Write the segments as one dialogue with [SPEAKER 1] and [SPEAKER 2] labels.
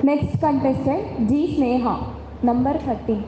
[SPEAKER 1] Next contestant G. Sneha, number 13.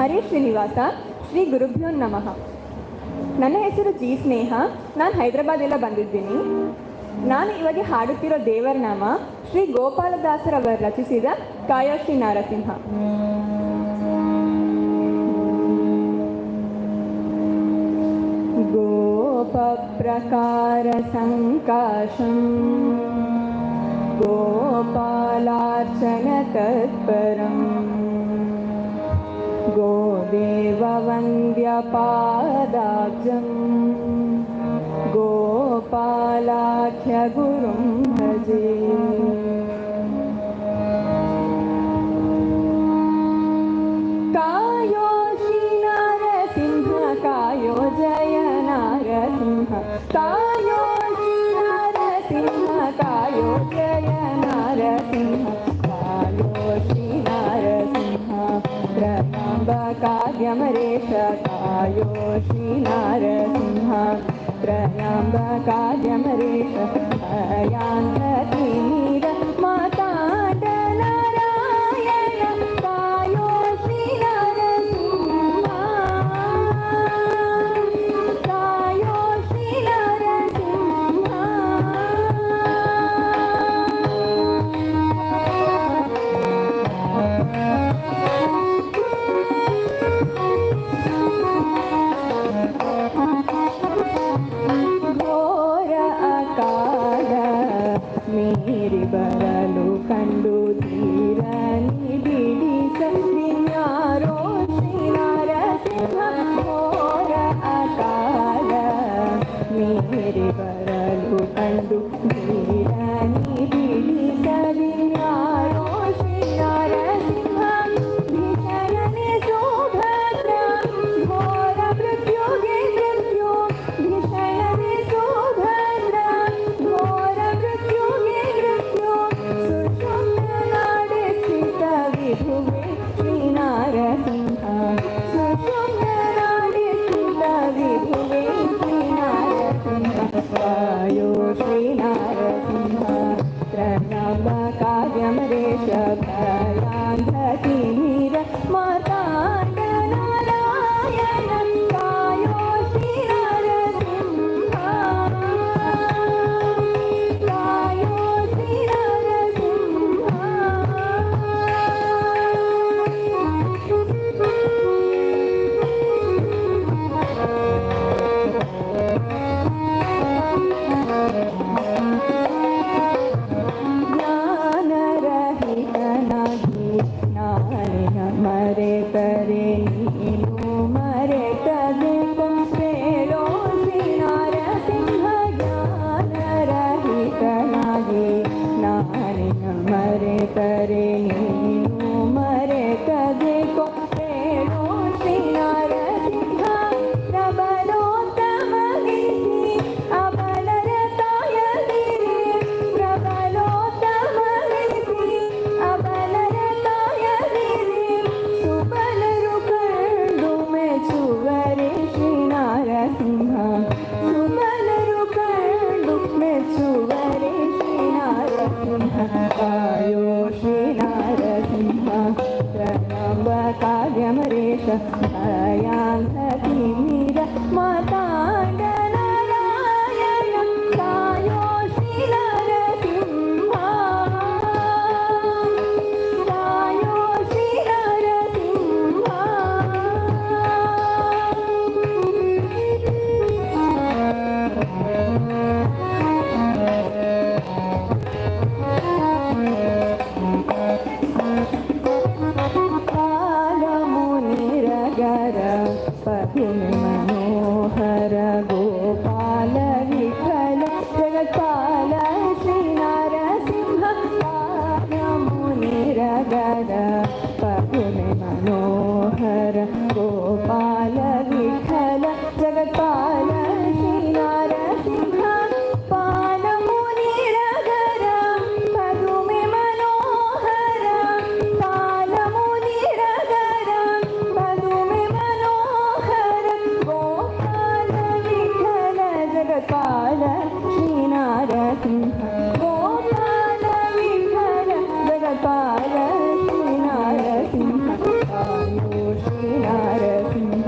[SPEAKER 1] Harish Srinivasa, Shri ಗುರುಭ್ಯೋ ನಮಃ. ನನ್ನ ಹೆಸರು ಜಿ ಸ್ನೇಹ. ನಾನು ಹೈದರಾಬಾದಿಂದ ಬಂದಿದ್ದೀನಿ. ನಾನು ಇವಾಗ ಹಾಡುತ್ತಿರೋ ದೇವರ ನಾಮ ಶ್ರೀ ಗೋಪಾಲದಾಸರವರು ರಚಿಸಿದ ಕಾಯೋ ಶ್ರೀ ನಾರಸಿಂಹ. ಗೋಪ ಪ್ರಕಾರ ಸಂಕಾಶಂ ಗೋಪಾಲಾರ್ಚನ ತತ್ಪರಂ गोदेववन्द्यपादाब्जं गोपालाख्यगुरुं भजे. कायो श्री नारसिंह कायो जय नारसिंह, कायो श्री नारसिंह कायो जय नारसिंह, कायो श्री नारसिंह त्रयम्बकाद्यमरेश, कायो श्री नारसिंह त्रयम्बकाद्यमरेश, भयान्ततिमिर माताण्ड नारायण, कायो श्री नारसिंह, कायो श्री नारसिंह. घोर अकाल मनोहर गोपाल विठल जगत्पाल श्री नारसिंह पाल मुनिरगर पगुने मनोहर गोपाल विठल जगत्पाल श्री नारसिंह पाल मुनिरगर पगुमे मनोहर पाल मुनिरगर पगुमे मनोहर गोपाल विठल जगत्पाल श्री नारसिंह गोपाल विठल जगत्पाल श्री नारसिंह आयो श्री नारसिंह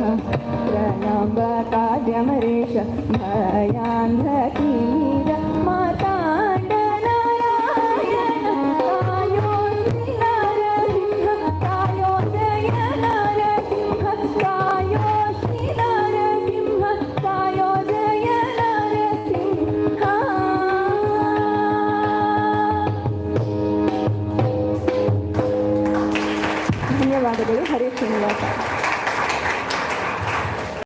[SPEAKER 1] प्रणम्बकाद्यमरेश भयान्धकीर